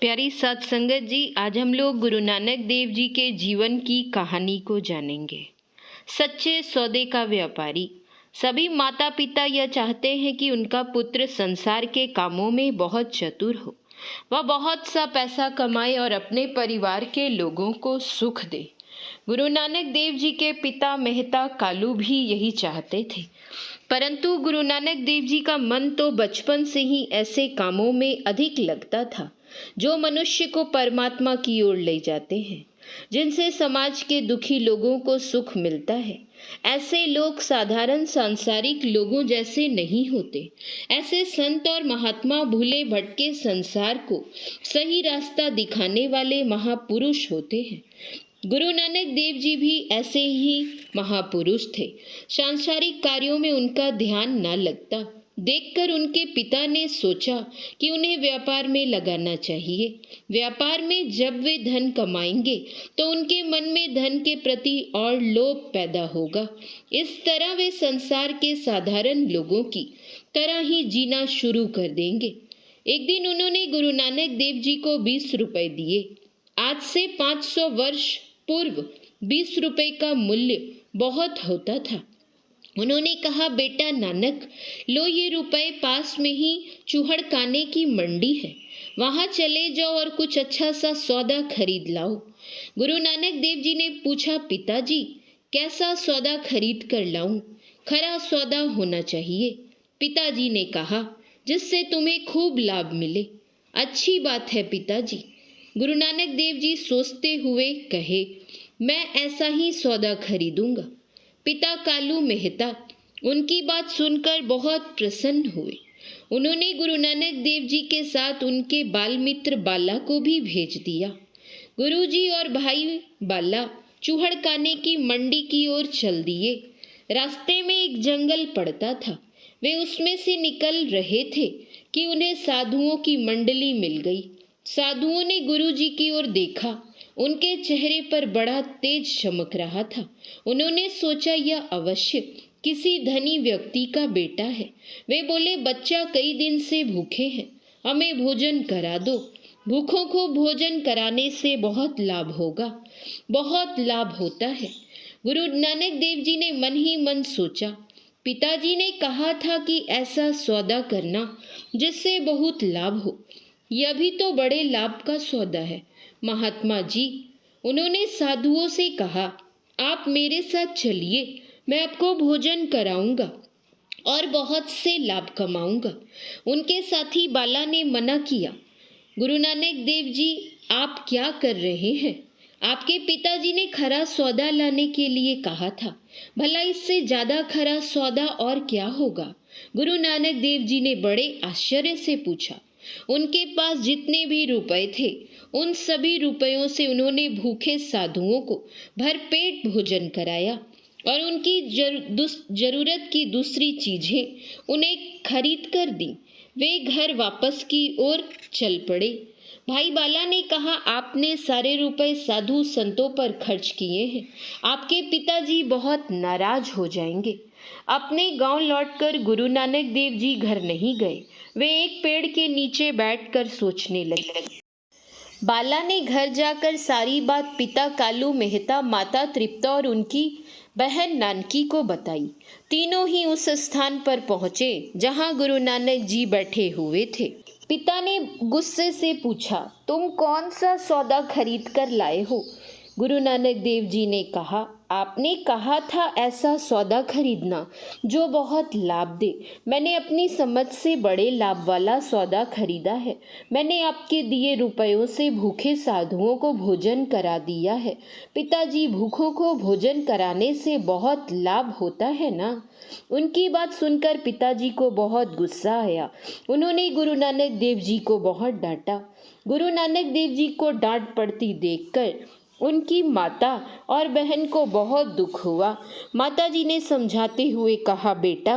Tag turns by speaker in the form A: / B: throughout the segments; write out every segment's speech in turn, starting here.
A: प्यारी साथ संगत जी, आज हम लोग गुरु नानक देव जी के जीवन की कहानी को जानेंगे। सच्चे सौदे का व्यापारी। सभी माता पिता यह चाहते हैं कि उनका पुत्र संसार के कामों में बहुत चतुर हो, वह बहुत सा पैसा कमाए और अपने परिवार के लोगों को सुख दे। गुरु नानक देव जी के पिता मेहता कालू भी यही चाहते थे, परंतु गुरु नानक देव जी का मन तो बचपन से ही ऐसे कामों में अधिक लगता था जो मनुष्य को परमात्मा की ओर ले जाते हैं, जिनसे समाज के दुखी लोगों को सुख मिलता है। ऐसे लोग साधारण सांसारिक लोगों जैसे नहीं होते। ऐसे संत और महात्मा भूले भटके संसार को सही रास्ता दिखाने वाले महापुरुष होते हैं। गुरु नानक देव जी भी ऐसे ही महापुरुष थे। सांसारिक कार्यों में उनका ध्यान न लगता। देखकर उनके पिता ने सोचा कि उन्हें व्यापार में लगाना चाहिए। व्यापार में जब वे धन कमाएंगे तो उनके मन में धन के प्रति और लोभ पैदा होगा। इस तरह वे संसार के साधारण लोगों की तरह ही जीना शुरू कर देंगे। एक दिन उन्होंने गुरु नानक देव जी को 20 रुपए दिए। आज से 500 वर्ष पूर्व 20 रुपए का मूल्य बहुत होता था। उन्होंने कहा, बेटा नानक, लो ये रुपए, पास में ही चूहड़काने की मंडी है, वहां चले जाओ और कुछ अच्छा सा सौदा खरीद लाओ। गुरु नानक देव जी ने पूछा, पिताजी कैसा सौदा खरीद कर लाऊं? खरा सौदा होना चाहिए। पिताजी ने कहा, जिससे तुम्हें खूब लाभ मिले। अच्छी बात है पिताजी। गुरु नानक देव जी सोचते हुए कहे, मैं ऐसा ही सौदा खरीदूंगा। पिता कालू मेहता उनकी बात सुनकर बहुत प्रसन्न हुए। उन्होंने गुरु नानक देव जी के साथ उनके बाल मित्र बाला को भी भेज दिया। गुरुजी और भाई बाला चूहड़काने की मंडी की ओर चल दिए। रास्ते में एक जंगल पड़ता था। वे उसमें से निकल रहे थे कि उन्हें साधुओं की मंडली मिल गई। साधुओं ने गुरुजी की ओर देखा। उनके चेहरे पर बड़ा तेज चमक रहा था। उन्होंने सोचा, यह अवश्य किसी धनी व्यक्ति का बेटा है। वे बोले, बच्चा कई दिन से भूखे हैं, हमें भोजन करा दो। भूखों को भोजन कराने से बहुत लाभ होगा, बहुत लाभ होता है। गुरु नानक देव जी ने मन ही मन सोचा, पिताजी ने कहा था कि ऐसा सौदा करना जिससे बहुत लाभ हो। यह भी तो बड़े लाभ का सौदा है। महात्मा जी, उन्होंने साधुओं से कहा, आप मेरे साथ चलिए, मैं आपको भोजन कराऊंगा और बहुत से लाभ कमाऊंगा। उनके साथी बाला ने मना किया। गुरु नानक देव जी, आप क्या कर रहे हैं? आपके पिताजी ने खरा सौदा लाने के लिए कहा था। भला इससे ज्यादा खरा सौदा और क्या होगा? गुरु नानक देव जी ने बड़े आश्चर्य से पूछा। उनके पास जितने भी रुपए थे, उन सभी रुपयों से उन्होंने भूखे साधुओं को भरपेट भोजन कराया और उनकी जरूरत की दूसरी चीजें उन्हें खरीद कर दी। वे घर वापस की ओर चल पड़े। भाई बाला ने कहा, आपने सारे रुपए साधु संतों पर खर्च किए हैं, आपके पिताजी बहुत नाराज हो जाएंगे। अपने गांव लौटकर गुरु नानक देव जी घर नहीं गए। वे एक पेड़ के नीचे बैठकर सोचने लगे। बाला ने घर जाकर सारी बात पिता कालू मेहता, माता तृप्ता और उनकी बहन नानकी को बताई। तीनों ही उस स्थान पर पहुंचे जहां गुरु नानक जी बैठे हुए थे। पिता ने गुस्से से पूछा, तुम कौन सा सौदा खरीद कर लाए हो? गुरु नानक देव जी ने कहा, आपने कहा था ऐसा सौदा खरीदना जो बहुत लाभ दे। मैंने अपनी समझ से बड़े लाभ वाला सौदा खरीदा है। मैंने आपके दिए रुपयों से भूखे साधुओं को भोजन करा दिया है। पिताजी, भूखों को भोजन कराने से बहुत लाभ होता है ना? उनकी बात सुनकर पिताजी को बहुत गुस्सा आया। उन्होंने गुरु नानक देव जी को बहुत डांटा। गुरु नानक देव जी को डांट पड़ती देखकर उनकी माता और बहन को बहुत दुख हुआ। माताजी ने समझाते हुए कहा, बेटा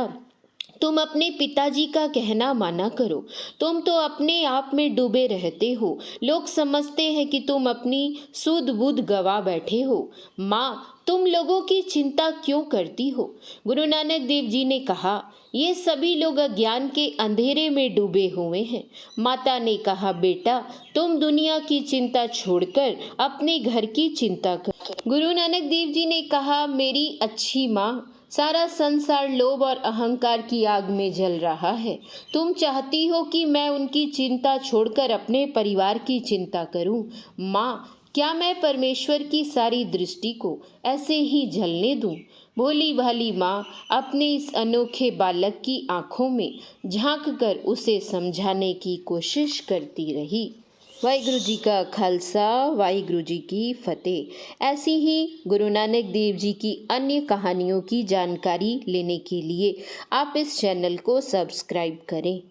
A: तुम अपने पिताजी का कहना माना करो। तुम तो अपने आप में डूबे रहते हो। लोग समझते हैं कि तुम अपनी सूध बूध गवा बैठे हो। माँ, तुम लोगों की चिंता क्यों करती हो? गुरु नानक देव जी ने कहा, ये सभी लोग अज्ञान के अंधेरे में डूबे हुए हैं। माता ने कहा, बेटा, तुम दुनिया की चिंता छोड़कर अपने घर की चिंता कर। गुरु नानक देव जी ने कहा, मेरी अच्छी माँ, सारा संसार लोभ और अहंकार की आग में जल रहा है। तुम चाहती हो कि मैं उनकी चिंता छोड़कर अपने परिवार की चिंता करूं। माँ, क्या मैं परमेश्वर की सारी दृष्टि को ऐसे ही जलने दूं? भोली भाली माँ अपने इस अनोखे बालक की आंखों में झांक कर उसे समझाने की कोशिश करती रही। वाहिगुरु जी का खालसा, वाहिगुरु जी की फतेह। ऐसी ही गुरु नानक देव जी की अन्य कहानियों की जानकारी लेने के लिए आप इस चैनल को सब्सक्राइब करें।